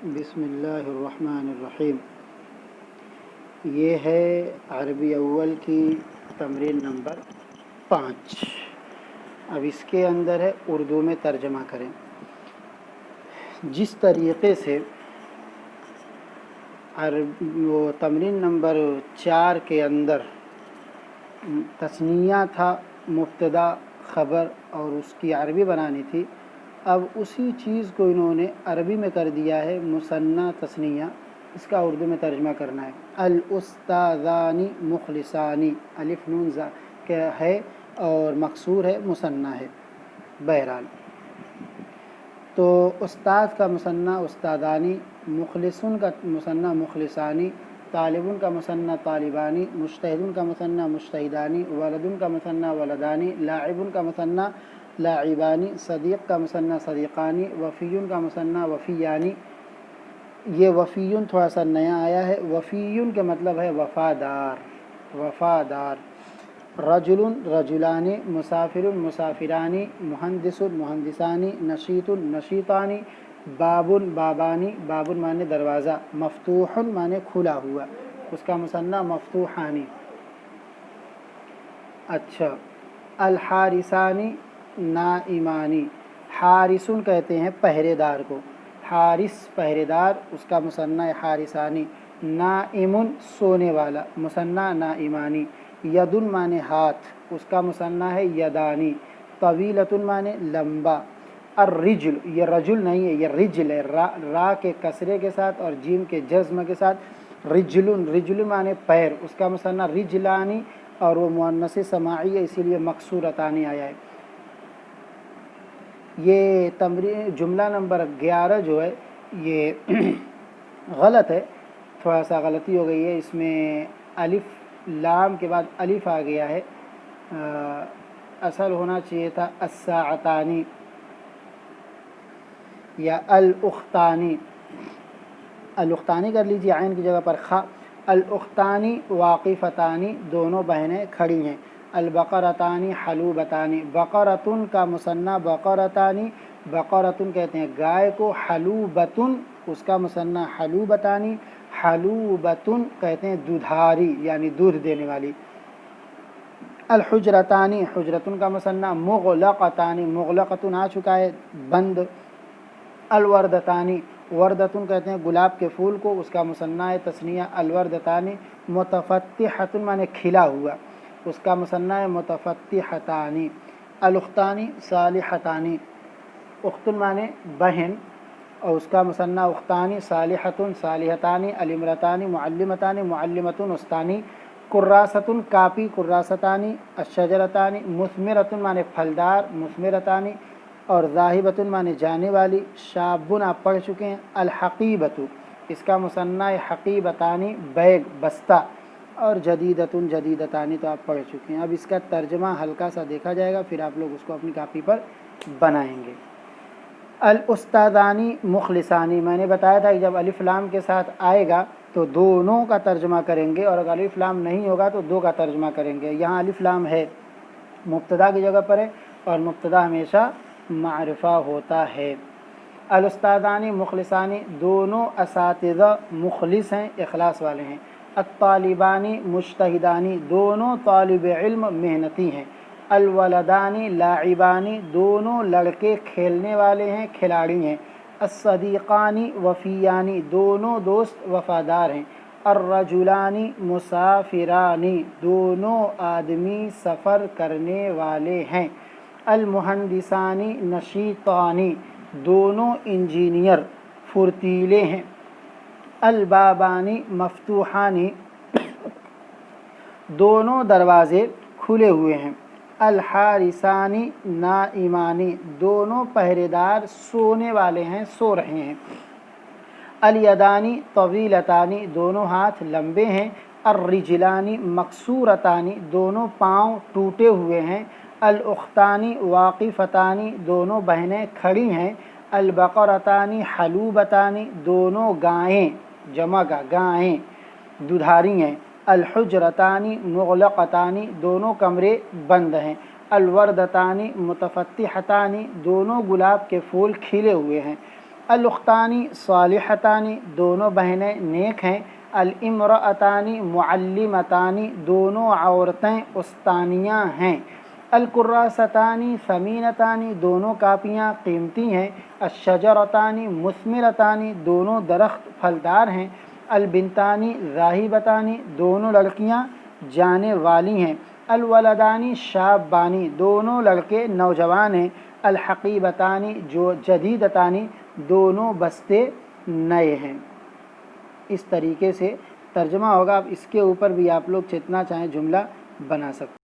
بسم اللہ الرحمن الرحیم۔ یہ ہے عربی اول کی تمرین نمبر 5۔ اب اس کے اندر ہے اردو میں ترجمہ کریں۔ جس طریقے سے وہ تمرین نمبر 4 کے اندر تثنیہ تھا، مبتدا خبر اور اس کی عربی بنانی تھی، اب اسی چیز کو انہوں نے عربی میں کر دیا ہے مثنیٰ تثنیہ، اس کا اردو میں ترجمہ کرنا ہے۔ الاستاذانی مخلصانی، الف نون زا کیا ہے اور مکسور ہے، مثنیٰ ہے۔ بہرحال تو استاد کا مثنیٰ استادانی، مخلصن کا مثنیٰ مخلصانی، طالبن کا مثنیٰ طالبانی، مجتہدن کا مثنیٰ مجتہدانی، ولدن کا مثنیٰ ولدانی، لاعبن کا مثنیٰ لاعبانی، صدیق کا مثنیٰ صدیقانی، وفیٌ کا مثنیٰ وفیانی۔ یہ وفیٌ تھوڑا سا نیا آیا ہے، وفیٌ کے مطلب ہے وفادار، وفادار۔ رجل رجلانی، مسافر مسافرانی، مہندس مہندسانی، نشیط نشیطانی، باب بابانی، باب معنی دروازہ، مفتوح معنی کھلا ہوا، اس کا مثنیٰ مفتوحانی۔ اچھا، الحارثانی نائمانی، حارثن کہتے ہیں پہرے دار کو، حارث پہرے دار، اس کا مثنیٰ حارثانی۔ نائمن سونے والا، مثنیٰ نائمانی۔ یدن معنی ہاتھ، اس کا مثنیٰ ہے یدانی۔ طویلتن معنی لمبا۔ الرجل، یہ رجل نہیں ہے، یہ رجل ہے، را کے کسرے کے ساتھ اور جیم کے جزم کے ساتھ۔ رجلن، رجل معنی پیر، اس کا مثنیٰ رجلانی، اور وہ مؤنث سماعی ہے اسی لیے مکسورتانی آیا ہے۔ یہ تمرین جملہ نمبر 11 جو ہے یہ غلط ہے، تھوڑا سا غلطی ہو گئی ہے، اس میں الف لام کے بعد الف آ گیا ہے، اصل ہونا چاہیے تھا الساعتانی یا الاختانی، الاختانی کر لیجیے عین کی جگہ پر خا۔ الاختانی واقفتانی، دونوں بہنیں کھڑی ہیں۔ البقرتانی حلوبتانی، بقرتن کا مثنیٰ بقرتانی، بقرتن کہتے ہیں گائے کو، حلوبتن اس کا مثنیٰ حلوبتانی، حلوبتن کہتے ہیں دودھاری یعنی دودھ دینے والی۔ الحجرتانی، حجرتن کا مثنیٰ مغلقتانی، مغلقتن آ چکا ہے بند۔ الوردتانی، وردتن کہتے ہیں گلاب کے پھول کو، اس کا مثنیٰ ہے تثنیہ الوردتانی۔ متفتحتن معنی کھلا ہوا، اس کا مثنیٰ ہے متفتحتانی۔ الاختانی صالحتانی، اختن معنی بہن اور اس کا مثنیٰ اختانی، صالحتن صالحتانی۔ الامرتانی معلمتانی، معلمتن استانی۔ کراستن کاپی، کراستانی۔ الشجرتانی مثمرتن معنی پھلدار، مثمرتانی۔ اور ذاہبتن معنی جانے والی۔ شابن آپ پڑھ چکے ہیں۔ الحقیبت، اس کا مثنیٰ حقیبتانی بیگ بستہ، اور جدیدتن جدیدتانی تو آپ پڑھ چکے ہیں۔ اب اس کا ترجمہ ہلکا سا دیکھا جائے گا، پھر آپ لوگ اس کو اپنی کاپی پر بنائیں گے۔ الاستاذانی مخلصانی، میں نے بتایا تھا کہ جب الف لام کے ساتھ آئے گا تو دونوں کا ترجمہ کریں گے، اور اگر الف لام نہیں ہوگا تو دو کا ترجمہ کریں گے۔ یہاں الف لام ہے، مبتدا کی جگہ پر ہے، اور مبتدا ہمیشہ معرفہ ہوتا ہے۔ الاستاذانی مخلصانی، دونوں اساتذہ مخلص ہیں، اخلاص والے ہیں۔ الطالبانی مجتہدانی، دونوں طالب علم محنتی ہیں۔ الولدانی لاعبانی، دونوں لڑکے کھیلنے والے ہیں، کھلاڑی ہیں۔ الصدیقانی وفیانی، دونوں دوست وفادار ہیں۔ الرجلانی مسافرانی، دونوں آدمی سفر کرنے والے ہیں۔ المہندسانی نشیطانی، دونوں انجینئر پھرتیلے ہیں۔ البابانی مفتوحانی، دونوں دروازے کھلے ہوئے ہیں۔ الحارثانی نائمانی، دونوں پہرے دار سونے والے ہیں، سو رہے ہیں۔ الیدانی طویلتانی، دونوں ہاتھ لمبے ہیں۔ الرجلانی مکسورتانی، دونوں پاؤں ٹوٹے ہوئے ہیں۔ الاختانی واقفتانی، دونوں بہنیں کھڑی ہیں۔ البقرتانی حلوبتانی، دونوں گائیں، جمع کا گائیں دودھاری ہیں۔ الحجرتانی مغلقتانی، دونوں کمرے بند ہیں۔ الوردتانی متفتحتانی، دونوں گلاب کے پھول کھلے ہوئے ہیں۔ الاختانی صالحتانی دونوں بہنیں نیک ہیں، الامرأتانی معلمتانی دونوں عورتیں استانیاں ہیں، الکراستانی ثمینتانی دونوں کاپیاں قیمتی ہیں، الشجرتانی مثمرتانی دونوں درخت پھلدار ہیں، البنتانی ذاہبتانی دونوں لڑکیاں جانے والی ہیں، الولدانی شابانی دونوں لڑکے نوجوان ہیں، الحقیبتانی جو جدیدتانی دونوں بستے نئے ہیں۔ اس طریقے سے ترجمہ ہوگا۔ اب اس کے اوپر بھی آپ لوگ جتنا چاہیں جملہ بنا سکتے ہیں۔